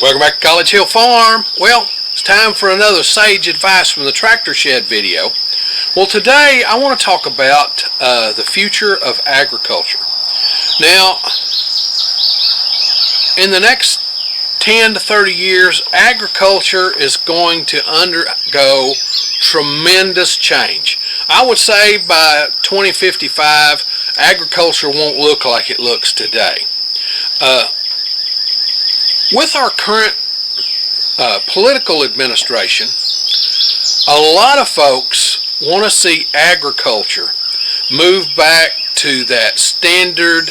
Welcome back to College Hill Farm. Well, it's time for another sage advice from the Tractor Shed video. Well, today I want to talk about the future of agriculture. Now, in the next 10 to 30 years, agriculture is going to undergo tremendous change. I would say by 2055, agriculture won't look like it looks today. With our current political administration, a lot of folks want to see agriculture move back to that standard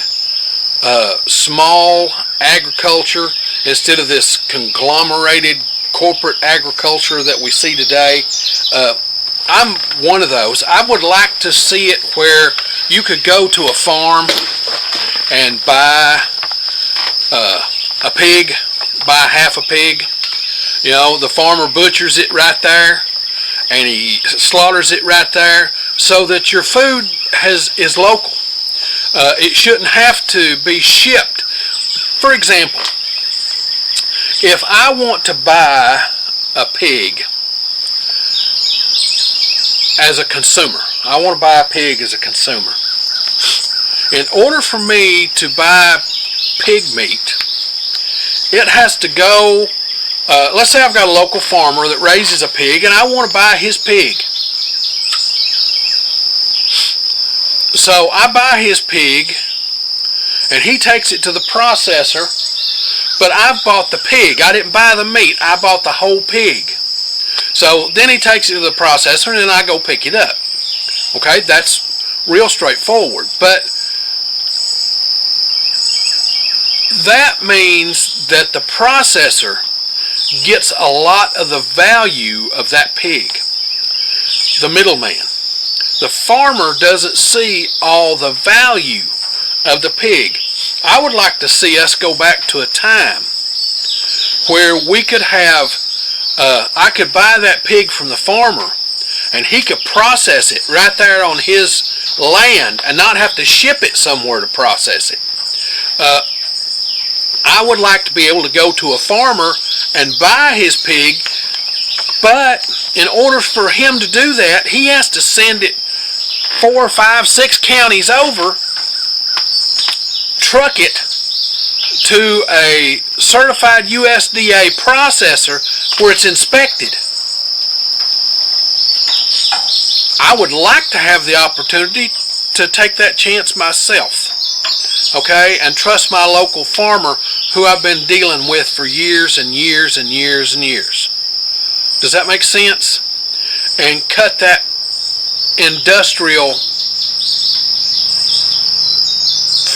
small agriculture instead of this conglomerated corporate agriculture that we see today. I'm one of those. I would like to see it where you could go to a farm and buy a pig, buy half a pig. You know, the farmer butchers it right there and he slaughters it right there so that your food is local. It shouldn't have to be shipped. For example, if I want to buy a pig as a consumer, I want to buy a pig as a consumer. In order for me to buy pig meat, it has to go, let's say I've got a local farmer that raises a pig and I want to buy his pig. So I buy his pig and he takes it to the processor, but I've bought the pig. I didn't buy the meat, I bought the whole pig. So then he takes it to the processor and then I go pick it up. Okay, that's real straightforward. But that means that the processor gets a lot of the value of that pig. The middleman. The farmer doesn't see all the value of the pig. I would like to see us go back to a time where we could have, I could buy that pig from the farmer and he could process it right there on his land and not have to ship it somewhere to process it. I would like to be able to go to a farmer and buy his pig, but in order for him to do that, he has to send it 4, 5, 6 counties over, truck it to a certified USDA processor where it's inspected. I would like to have the opportunity to take that chance myself. Okay, and trust my local farmer who I've been dealing with for years and years and years and years. Does that make sense? And cut that industrial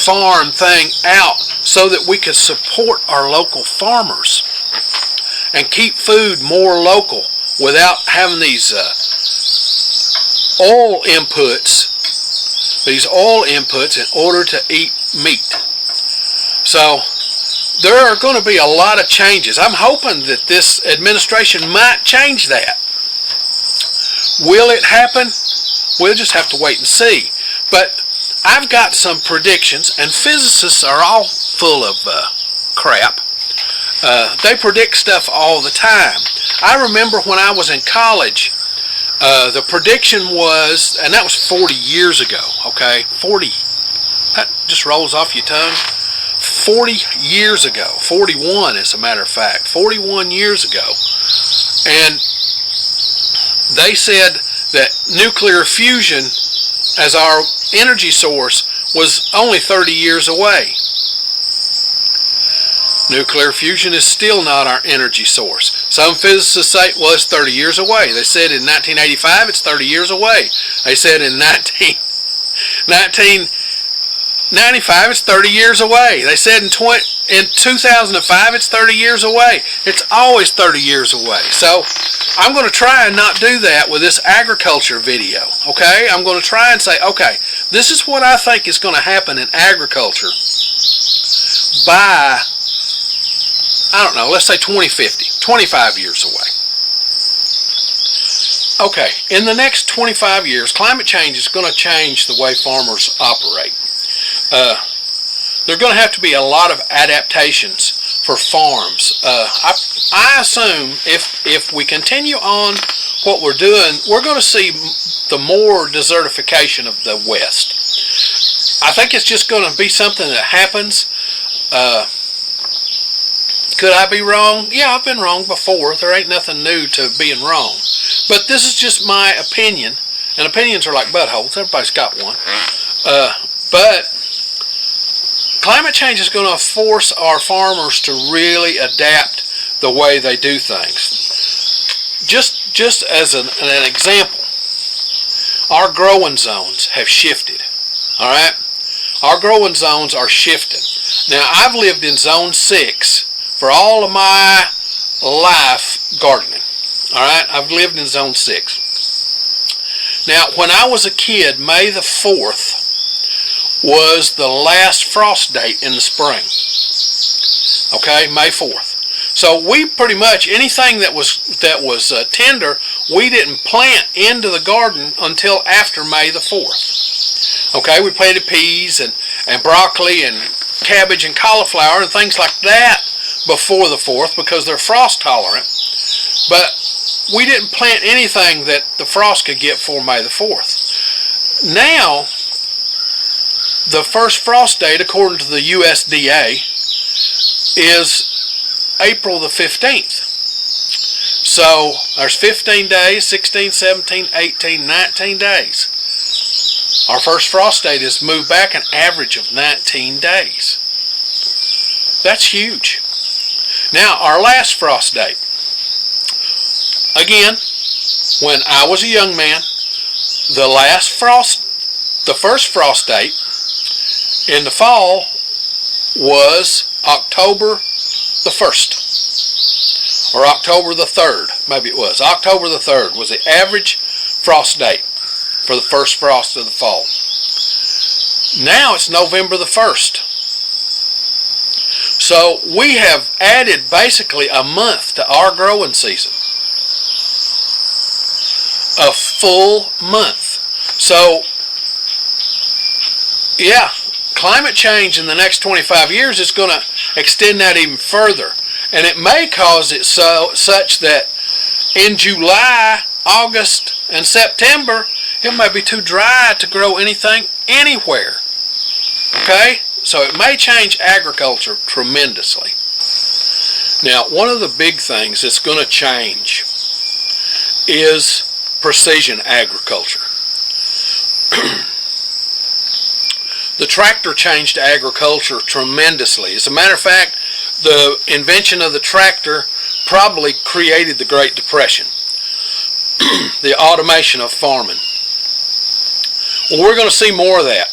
farm thing out so that we could support our local farmers and keep food more local without having these oil inputs in order to eat meat. So there are going to be a lot of changes. I'm hoping that this administration might change that. Will it happen? We'll just have to wait and see. But I've got some predictions, and physicists are all full of crap. They predict stuff all the time. I remember when I was in college, the prediction was, and that was 40 years ago, okay? 40. That just rolls off your tongue. 40 years ago. 41, as a matter of fact. 41 years ago. And they said that nuclear fusion as our energy source was only 30 years away. Nuclear fusion is still not our energy source. Some physicists say, well, it's 30 years away. They said in 1985 it's 30 years away. They said in 1995 it's 30 years away. They said in 2005 it's 30 years away. It's always 30 years away. So I'm going to try and not do that with this agriculture video. Okay? I'm going to try and say, okay, this is what I think is going to happen in agriculture by, I don't know, let's say 2050, 25 years away. Okay, in the next 25 years, climate change is going to change the way farmers operate. There are going to have to be a lot of adaptations for farms. I assume if we continue on what we're doing, we're going to see the more desertification of the West. I think it's just going to be something that happens. Could I be wrong? Yeah, I've been wrong before. There ain't nothing new to being wrong. But this is just my opinion. And opinions are like buttholes. Everybody's got one. But climate change is going to force our farmers to really adapt the way they do things. Just as an example, our growing zones have shifted. All right? Our growing zones are shifting. Now, I've lived in Zone 6 for all of my life gardening. All right? I've lived in Zone 6. Now, when I was a kid, May the 4th was the last frost date in the spring. Okay, May 4th. So we pretty much, anything that was tender, we didn't plant into the garden until after May the 4th. Okay, we planted peas and broccoli and cabbage and cauliflower and things like that before the 4th because they're frost tolerant. But we didn't plant anything that the frost could get for May the 4th. Now, the first frost date, according to the USDA, is April the 15th. So, there's 15 days, 16, 17, 18, 19 days. Our first frost date is moved back an average of 19 days. That's huge. Now, our last frost date. Again, when I was a young man, the first frost date in the fall was October the 1st, or October the 3rd, maybe it was. October the 3rd was the average frost date for the first frost of the fall. Now it's November the 1st. So we have added basically a month to our growing season. A full month. So, yeah, climate change in the next 25 years is going to extend that even further. And it may cause it such that in July, August, and September, it may be too dry to grow anything anywhere. Okay? So it may change agriculture tremendously. Now, one of the big things that's going to change is precision agriculture. The tractor changed agriculture tremendously. As a matter of fact, the invention of the tractor probably created the Great Depression. The automation of farming. Well, we're going to see more of that.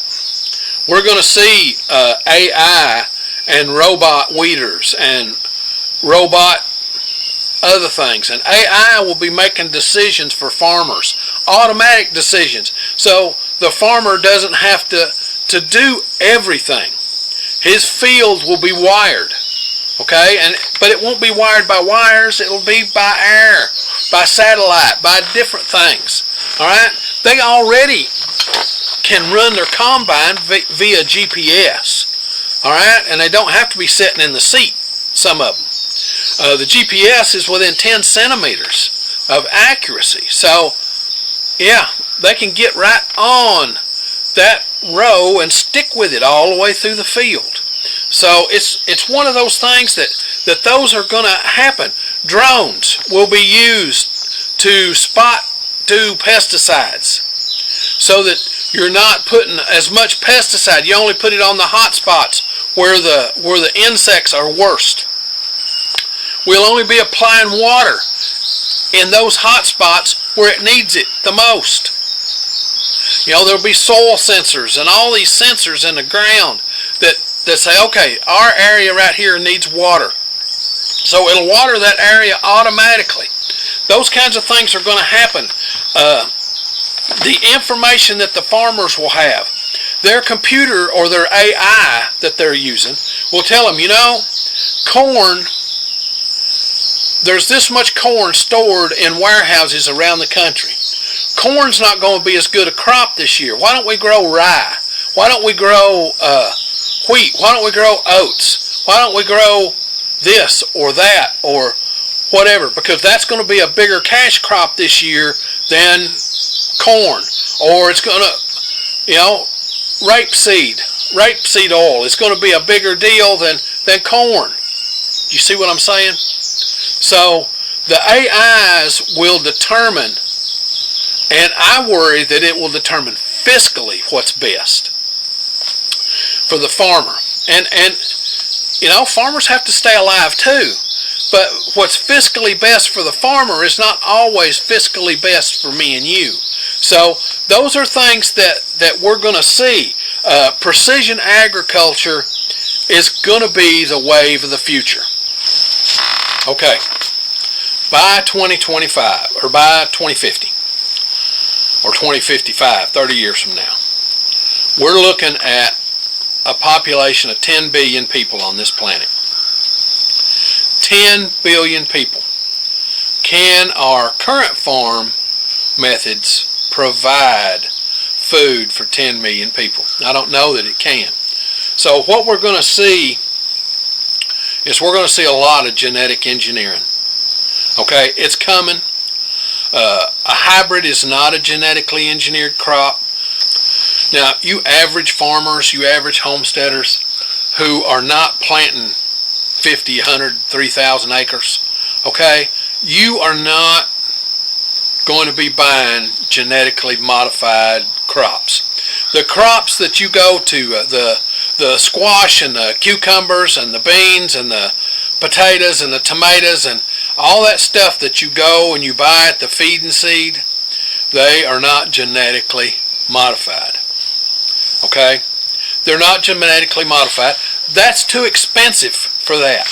We're going to see AI and robot weeders and robot other things. And AI will be making decisions for farmers. Automatic decisions. So the farmer doesn't have to do everything. His field will be wired. Okay? But it won't be wired by wires. It will be by air, by satellite, by different things. Alright? They already can run their combine via GPS. Alright? And they don't have to be sitting in the seat, some of them. The GPS is within 10 centimeters of accuracy. So, yeah, they can get right on that row and stick with it all the way through the field. So it's one of those things that those are going to happen. Drones will be used to spot pesticides so that you're not putting as much pesticide. You only put it on the hot spots where the insects are worst. We'll only be applying water in those hot spots where it needs it the most. You know, there'll be soil sensors and all these sensors in the ground that say, okay, our area right here needs water. So it'll water that area automatically. Those kinds of things are going to happen. The information that the farmers will have, their computer or their AI that they're using will tell them, you know, corn, there's this much corn stored in warehouses around the country. Corn's not going to be as good a crop this year. Why don't we grow rye? Why don't we grow wheat? Why don't we grow oats? Why don't we grow this or that or whatever, because that's going to be a bigger cash crop this year than corn, or it's going to, rapeseed oil. It's going to be a bigger deal than corn. You see what I'm saying? So the AIs will determine, and I worry that it will determine fiscally what's best for the farmer. And farmers have to stay alive too. But what's fiscally best for the farmer is not always fiscally best for me and you. So those are things that we're going to see. Precision agriculture is going to be the wave of the future. Okay. By 2025, or by 2050, or 2055, 30 years from now, we're looking at a population of 10 billion people on this planet. 10 billion people. Can our current farm methods provide food for 10 million people? I don't know that it can. So what we're going to see is we're going to see a lot of genetic engineering. Okay, it's coming. A hybrid is not a genetically engineered crop. Now, you average farmers, you average homesteaders who are not planting 50, 100, 3,000 acres, okay, you are not going to be buying genetically modified crops. The crops that you go to, the squash and the cucumbers and the beans and the potatoes and the tomatoes and all that stuff that you go and you buy at the feed and seed, they are not genetically modified. Okay? They're not genetically modified. That's too expensive for that.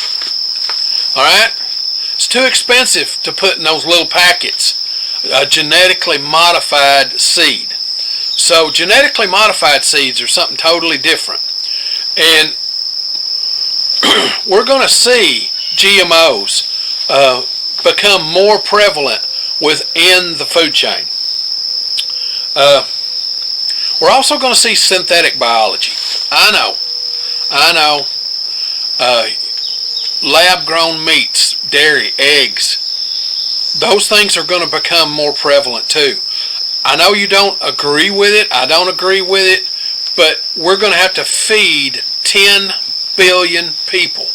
Alright? It's too expensive to put in those little packets a genetically modified seed. So genetically modified seeds are something totally different. And we're going to see GMOs become more prevalent within the food chain. We're also going to see synthetic biology. I know. Lab-grown meats, dairy, eggs, those things are going to become more prevalent too. I know you don't agree with it. I don't agree with it. But we're going to have to feed 10 billion people.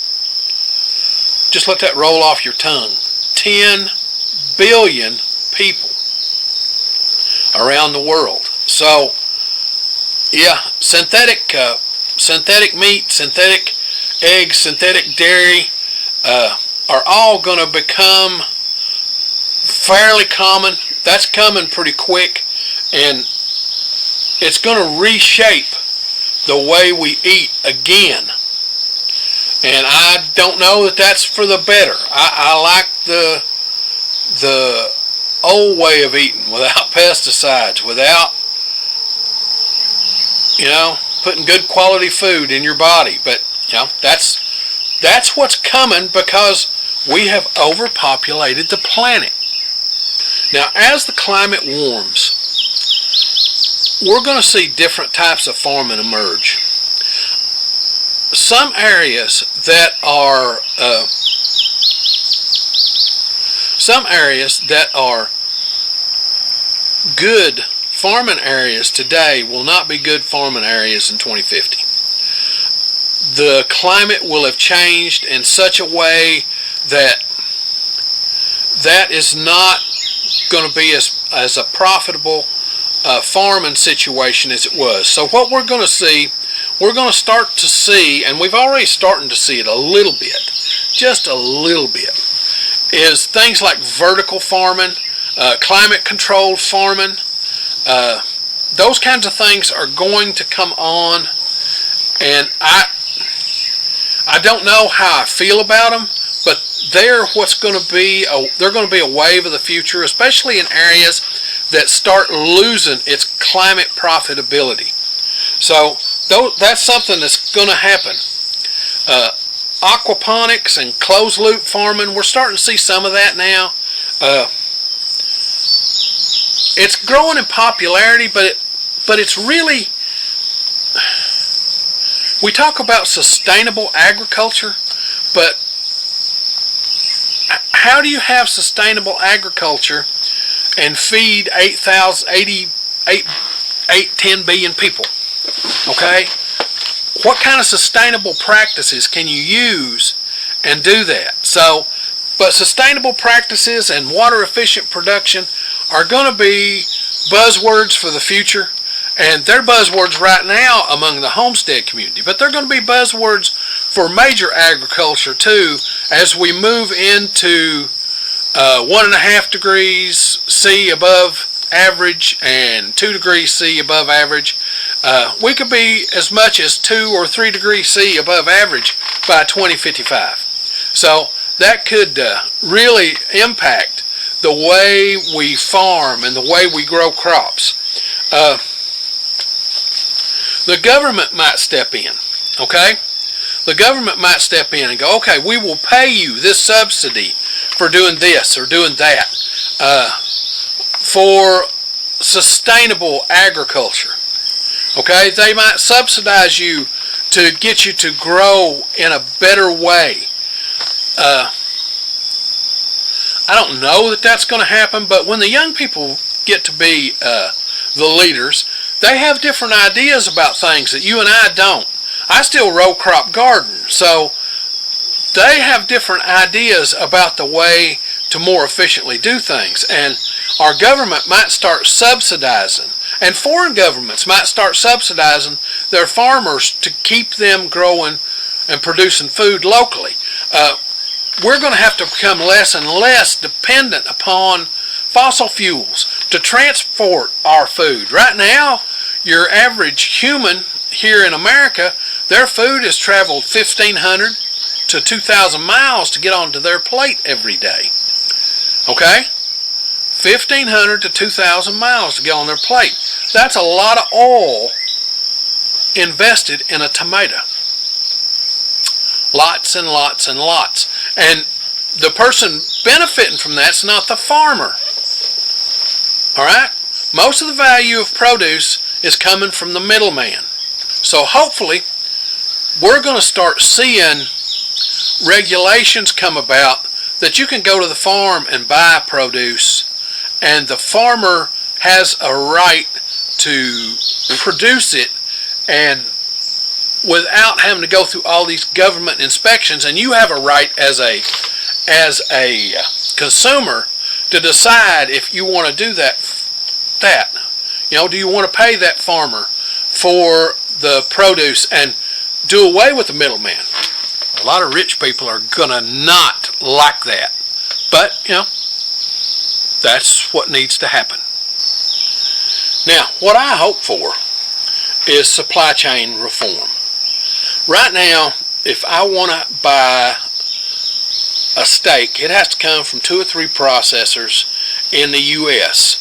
Just let that roll off your tongue. 10 billion people around the world. So, yeah, synthetic meat, synthetic eggs, synthetic dairy are all going to become fairly common. That's coming pretty quick, and it's going to reshape the way we eat again. And I don't know that that's for the better. I like the old way of eating without pesticides, without putting good quality food in your body. But that's what's coming because we have overpopulated the planet. Now, as the climate warms, we're going to see different types of farming emerge. Some areas that are good farming areas today will not be good farming areas in 2050. The climate will have changed in such a way that is not going to be as a profitable farming situation as it was. So what we're going to see, start to see, and we've already starting to see it a little bit, just a little bit, is things like vertical farming, climate controlled farming. Those kinds of things are going to come on, and I don't know how I feel about them, but they're going to be a wave of the future, especially in areas that start losing its climate profitability. So that's something that's going to happen. Aquaponics and closed loop farming, we're starting to see some of that now. It's growing in popularity, but it's really, we talk about sustainable agriculture, but how do you have sustainable agriculture and feed 10 billion people? Okay? What kind of sustainable practices can you use and do that? So, but sustainable practices and water efficient production are going to be buzzwords for the future, and they're buzzwords right now among the homestead community, but they're going to be buzzwords for major agriculture too as we move into 1.5 degrees C above average and 2 degrees C above average. We could be as much as 2 or 3 degrees C above average by 2055. So that could really impact the way we farm and the way we grow crops. The government might step in, okay? The government might step in and go, okay, we will pay you this subsidy for doing this or doing that, for sustainable agriculture. Okay, they might subsidize you to get you to grow in a better way. I don't know that that's going to happen, but when the young people get to be the leaders, they have different ideas about things that you and I don't. I still row crop garden, so they have different ideas about the way to more efficiently do things. And our government might start subsidizing, and foreign governments might start subsidizing their farmers to keep them growing and producing food locally. We're going to have to become less and less dependent upon fossil fuels to transport our food. Right now, your average human here in America, their food has traveled 1,500 to 2,000 miles to get onto their plate every day. Okay? 1,500 to 2,000 miles to get on their plate. That's a lot of oil invested in a tomato. Lots and lots and lots. And the person benefiting from that's not the farmer. Alright? Most of the value of produce is coming from the middleman. So hopefully, we're going to start seeing regulations come about that you can go to the farm and buy produce, and the farmer has a right to produce it and without having to go through all these government inspections, and you have a right as a consumer to decide if you want to do that. You know, do you want to pay that farmer for the produce and do away with the middleman? A lot of rich people are going to not like that. But, you know, that's what needs to happen. Now, what I hope for is supply chain reform. Right now, if I want to buy a steak, it has to come from 2 or 3 processors in the U.S.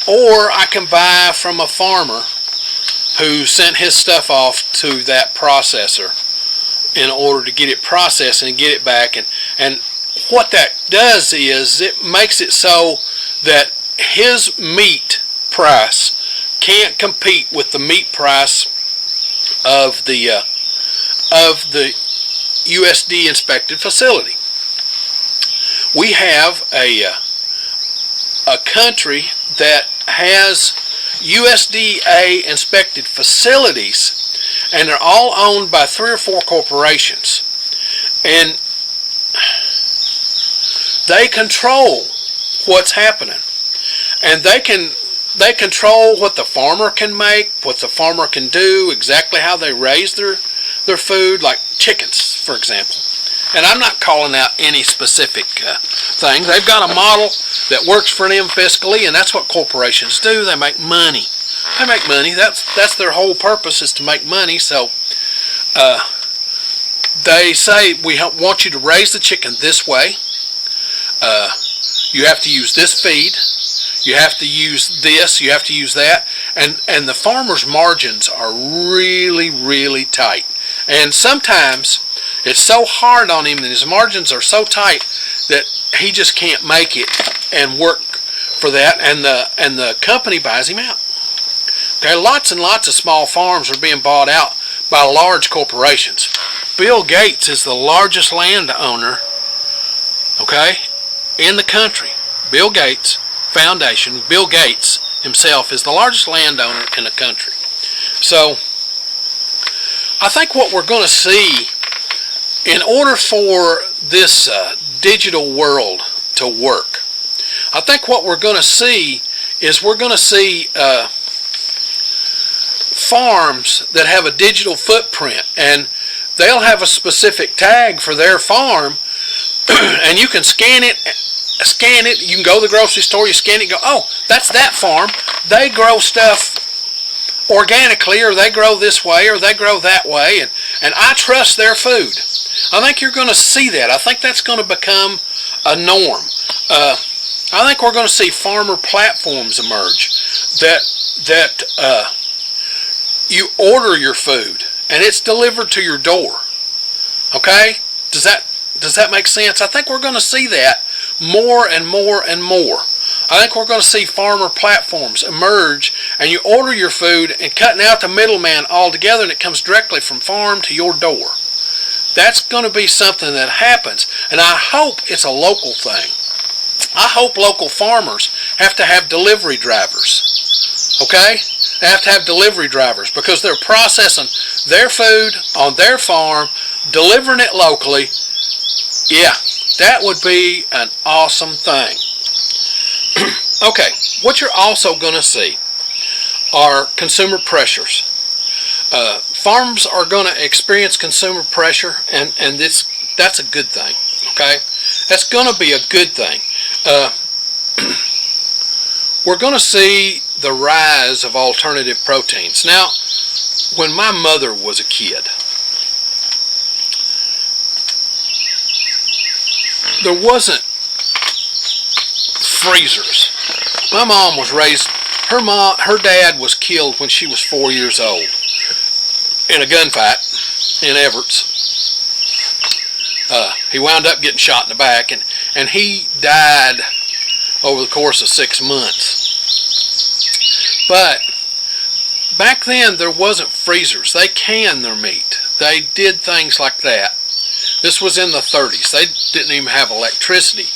Or I can buy from a farmer who sent his stuff off to that processor in order to get it processed and get it back. And what that does is it makes it so that his meat price can't compete with the meat price of the USD inspected facility. We have a country that has USDA inspected facilities, and they're all owned by 3 or 4 corporations, and they control what's happening, and they control what the farmer can make, what the farmer can do, exactly how they raise their food, like chickens, for example. And I'm not calling out any specific thing. They've got a model that works for them fiscally, and that's what corporations do. They make money. They make money. That's their whole purpose, is to make money. So they say, we want you to raise the chicken this way. You have to use this feed. You have to use this. You have to use that. And the farmer's margins are really, really tight. And sometimes it's so hard on him, and his margins are so tight that he just can't make it and work for that, and the company buys him out. Okay, lots and lots of small farms are being bought out by large corporations. Bill Gates is the largest landowner, okay, in the country. Bill Gates Foundation, Bill Gates himself is the largest landowner in the country. So I think what we're going to see, in order for this digital world to work, I think what we're going to see is we're going to see farms that have a digital footprint, and they'll have a specific tag for their farm, and you can scan it. You can go to the grocery store, you scan it, and go, oh, that's that farm. They grow stuff organically, or they grow this way, or they grow that way, and I trust their food. I think you're going to see that. I think that's going to become a norm. I think we're going to see farmer platforms emerge that you order your food and it's delivered to your door. Okay? Does that make sense? I think we're going to see that more and more and more. I think we're going to see farmer platforms emerge, and you order your food and cutting out the middleman altogether, and it comes directly from farm to your door. That's going to be something that happens, and I hope it's a local thing. I hope local farmers have to have delivery drivers. Okay? They have to have delivery drivers because they're processing their food on their farm, delivering it locally. Yeah, that would be an awesome thing. Okay, what you're also going to see are consumer pressures. Farms are going to experience consumer pressure, and that's a good thing. Okay, that's going to be a good thing. We're going to see the rise of alternative proteins. Now, when my mother was a kid, there wasn't freezers. My mom was raised, her dad was killed when she was 4 years old in a gunfight in Everts. He wound up getting shot in the back, and he died over the course of 6 months. But back then there wasn't freezers. They canned their meat. They did things like that. This was in the 30s. They didn't even have electricity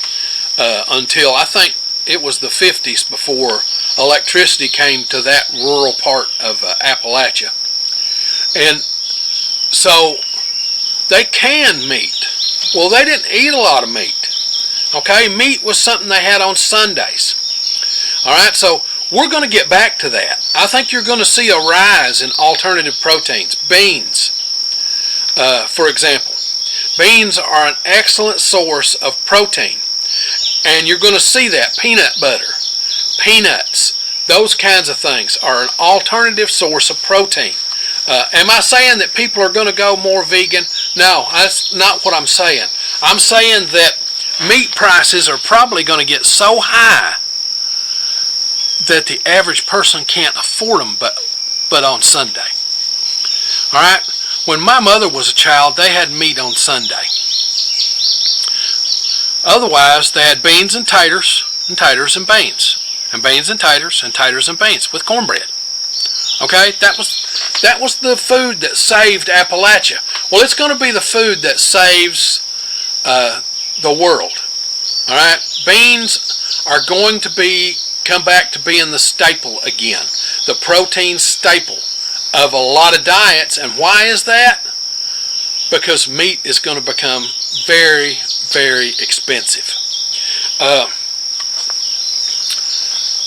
until I think it was the 50s before electricity came to that rural part of Appalachia. And so they canned meat. Well, they didn't eat a lot of meat. Okay, meat was something they had on Sundays. All right, so we're going to get back to that. I think you're going to see a rise in alternative proteins. Beans, for example. Beans are an excellent source of protein. And you're going to see that. Peanut butter, peanuts, those kinds of things are an alternative source of protein. Am I saying that people are going to go more vegan? No, that's not what I'm saying. I'm saying that meat prices are probably going to get so high that the average person can't afford them but on Sunday. All right? When my mother was a child, they had meat on Sunday. Otherwise, they had beans and taters and beans. And beans and taters and beans with cornbread. Okay? That was the food that saved Appalachia. Well, it's going to be the food that saves the world. All right? Beans are going to come back to being the staple again. The protein staple of a lot of diets. And why is that? Because meat is going to become very, very expensive.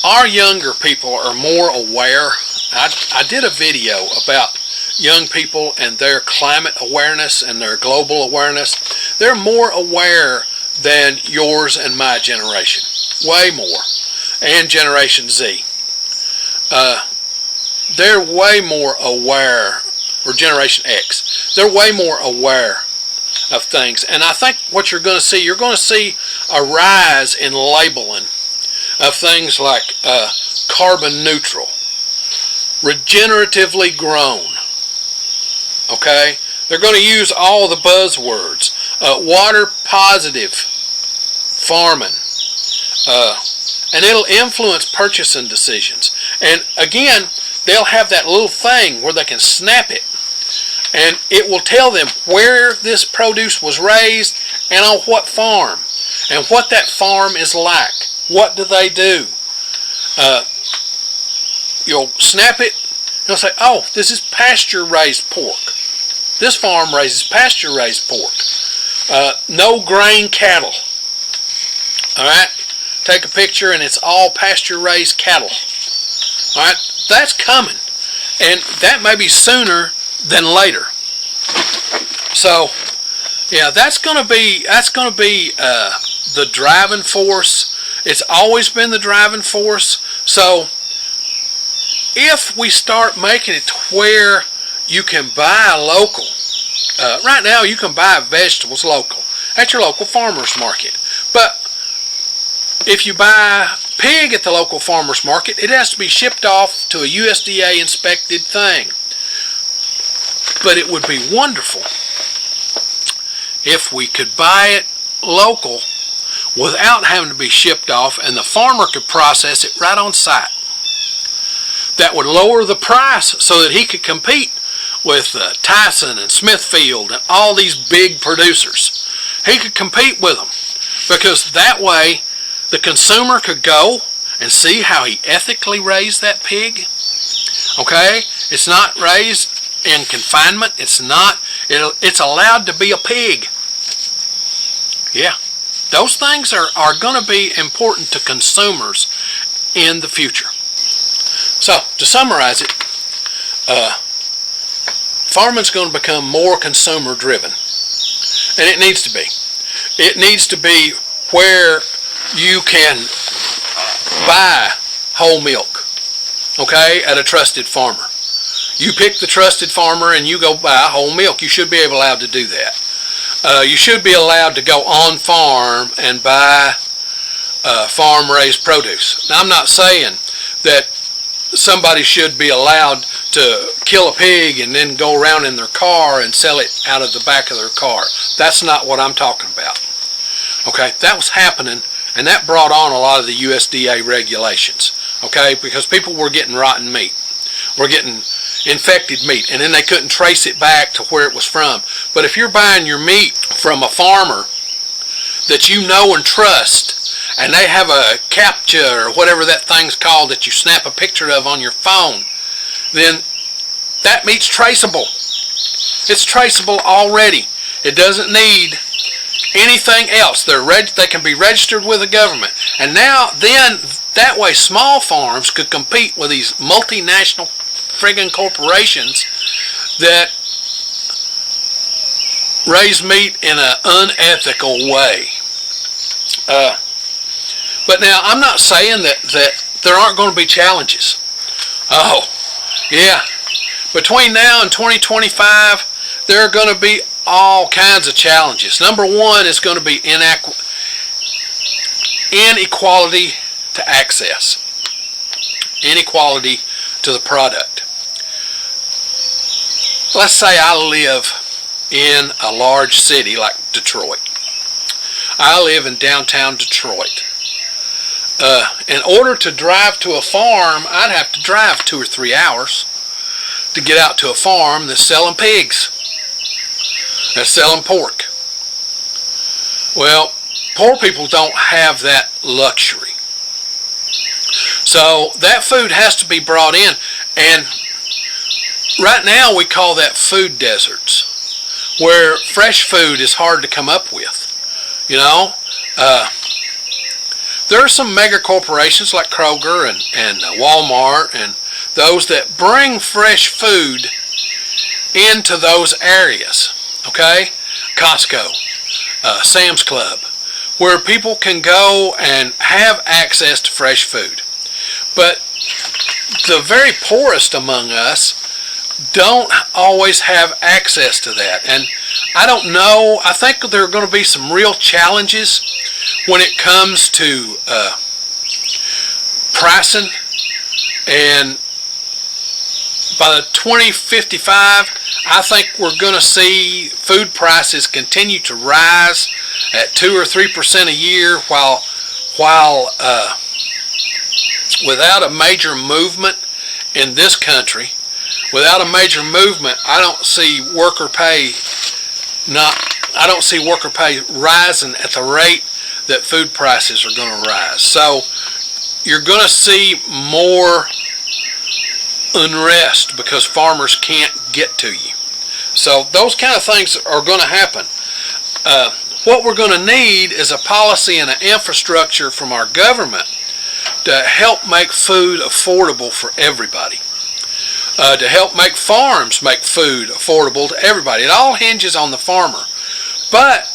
Our younger people are more aware. I did a video about young people and their climate awareness and their global awareness. They're more aware than yours and my generation. Way more. And Generation Z. They're way more aware, or Generation X. They're way more aware of things. And I think what you're going to see a rise in labeling of things like carbon neutral, regeneratively grown. Okay? They're going to use all the buzzwords. Water positive farming. And it'll influence purchasing decisions. And again, they'll have that little thing where they can snap it. And it will tell them where this produce was raised and on what farm. and what that farm is like. What do they do? You'll snap it, and you'll say, oh, this is pasture-raised pork. This farm raises pasture-raised pork. No grain cattle. All right? Take a picture, and it's all pasture-raised cattle. All right? That's coming. And that may be sooner than later. So, yeah, that's going to be the driving force. It's always been the driving force. So, if we start making it to where you can buy local, right now you can buy vegetables local at your local farmer's market. But if you buy pig at the local farmer's market, it has to be shipped off to a USDA inspected thing. But it would be wonderful if we could buy it local without having to be shipped off, and the farmer could process it right on site. That would lower the price so that he could compete with Tyson and Smithfield and all these big producers. He could compete with them, because that way the consumer could go and see how he ethically raised that pig. Okay? It's not raised in confinement. It's allowed to be a pig. Yeah. Those things are going to be important to consumers in the future. So, to summarize it, farming's going to become more consumer driven. And it needs to be. It needs to be where you can buy whole milk, okay, at a trusted farmer. You pick the trusted farmer and you go buy whole milk. You should be allowed to do that. You should be allowed to go on farm and buy farm-raised produce. Now, I'm not saying that somebody should be allowed to kill a pig and then go around in their car and sell it out of the back of their car. That's not what I'm talking about. Okay, that was happening, and that brought on a lot of the USDA regulations. Okay, because people were getting rotten meat. We're getting infected meat, and then they couldn't trace it back to where it was from. But if you're buying your meat from a farmer that you know and trust, and they have a CAPTCHA or whatever that thing's called that you snap a picture of on your phone, then that meat's traceable. It's traceable already. It doesn't need anything else. They can be registered with the government. And now, then, that way small farms could compete with these multinational friggin' corporations that raise meat in an unethical way. But now, I'm not saying that there aren't going to be challenges. Oh, yeah. Between now and 2025, there are going to be all kinds of challenges. Number one is going to be inequality to access. Inequality to the product. Let's say I live in a large city like Detroit. I live in downtown Detroit. In order to drive to a farm, I'd have to drive 2 or 3 hours to get out to a farm that's selling pigs, that's selling pork. Well, poor people don't have that luxury. So that food has to be brought in, and right now we call that food deserts, where fresh food is hard to come up with. You know, there are some mega corporations like Kroger and Walmart and those that bring fresh food into those areas. Okay, Costco, Sam's Club, where people can go and have access to fresh food. But the very poorest among us don't always have access to that. And I don't know, I think there are going to be some real challenges when it comes to pricing. And by the 2055, I think we're going to see food prices continue to rise at 2 or 3% a year, while without a major movement in this country, without a major movement, I don't see worker pay rising at the rate that food prices are going to rise. So you're going to see more unrest because farmers can't get to you. So those kind of things are going to happen. What we're going to need is a policy and an infrastructure from our government to help make food affordable for everybody. To help make farms make food affordable to everybody. It all hinges on the farmer. But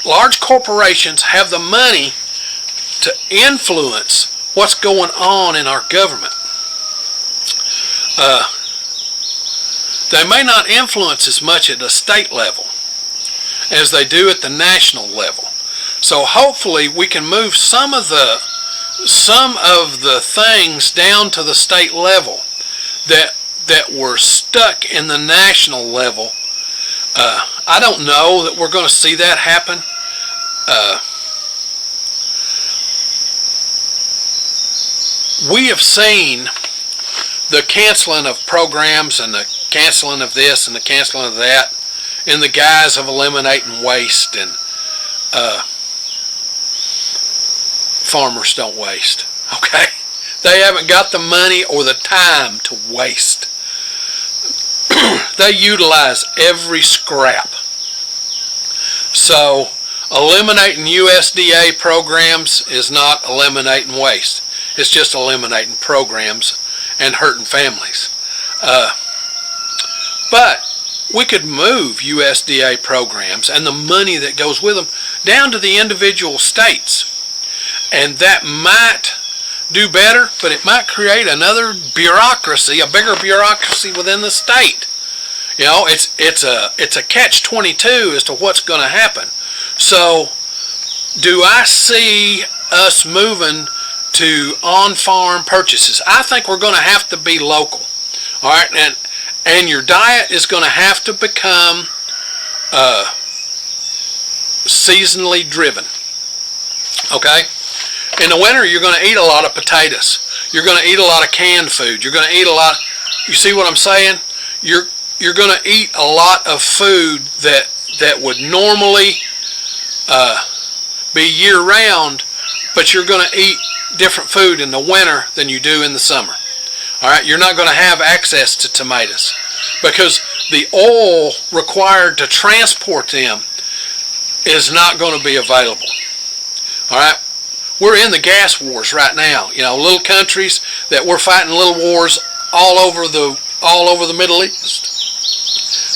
large corporations have the money to influence what's going on in our government. They may not influence as much at the state level as they do at the national level. So hopefully we can move some of the things down to the state level that were stuck in the national level. I don't know that we're going to see that happen. We have seen the canceling of programs and the canceling of this and the canceling of that in the guise of eliminating waste, and farmers don't waste, okay? They haven't got the money or the time to waste. They utilize every scrap. So eliminating USDA programs is not eliminating waste. It's just eliminating programs and hurting families. But we could move USDA programs and the money that goes with them down to the individual states. And that might do better, but it might create another bureaucracy, a bigger bureaucracy within the state. You know, it's a catch-22 as to what's going to happen. So, do I see us moving to on-farm purchases? I think we're going to have to be local. All right, and your diet is going to have to become seasonally driven. Okay? In the winter, you're going to eat a lot of potatoes. You're going to eat a lot of canned food. You're going to eat a lot. You see what I'm saying? You're going to eat a lot of food that would normally be year-round, but you're going to eat different food in the winter than you do in the summer. All right, you're not going to have access to tomatoes because the oil required to transport them is not going to be available. All right, we're in the gas wars right now. You know, little countries that we're fighting little wars all over the Middle East.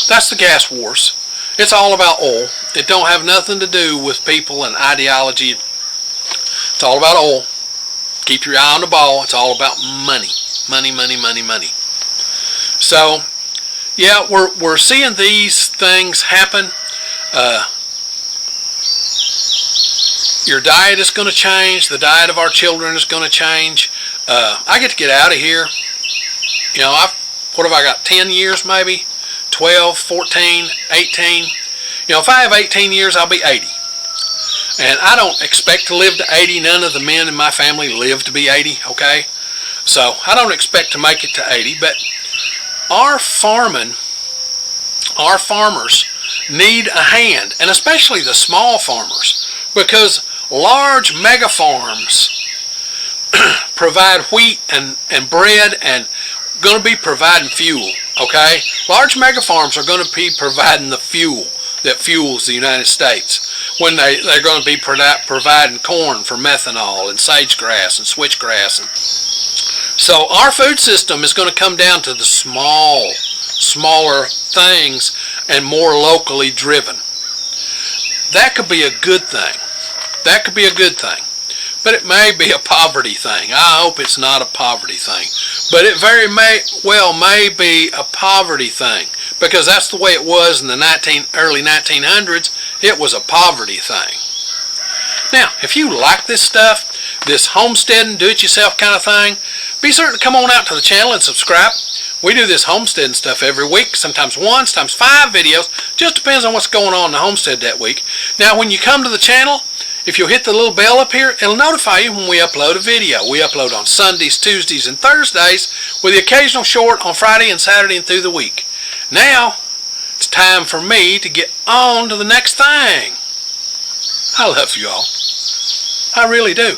That's the gas wars. It's all about oil. It don't have nothing to do with people and ideology. It's all about oil. Keep your eye on the ball. It's all about money. Money, money, money, money. So, yeah, we're seeing these things happen. Your diet is going to change. The diet of our children is going to change. I get to get out of here. You know, what have I got, 10 years maybe? 12, 14, 18. You know, if I have 18 years, I'll be 80. And I don't expect to live to 80. None of the men in my family live to be 80, okay? So I don't expect to make it to 80, but our farmers need a hand, and especially the small farmers, because large mega farms provide wheat and bread and going to be providing fuel, okay? Large mega farms are going to be providing the fuel that fuels the United States when they're going to be providing corn for methanol and sage-grass and switchgrass. So our food system is going to come down to the smaller things and more locally driven. That could be a good thing. That could be a good thing. But it may be a poverty thing. I hope it's not a poverty thing. But it very well may be a poverty thing, because that's the way it was in the early 1900s. It was a poverty thing. Now, if you like this stuff, this homesteading, do-it-yourself kind of thing, be certain to come on out to the channel and subscribe. We do this homesteading stuff every week, sometimes 1, sometimes 5 videos. Just depends on what's going on in the homestead that week. Now, when you come to the channel, if you'll hit the little bell up here, it'll notify you when we upload a video. We upload on Sundays, Tuesdays, and Thursdays, with the occasional short on Friday and Saturday and through the week. Now, it's time for me to get on to the next thing. I love you all. I really do.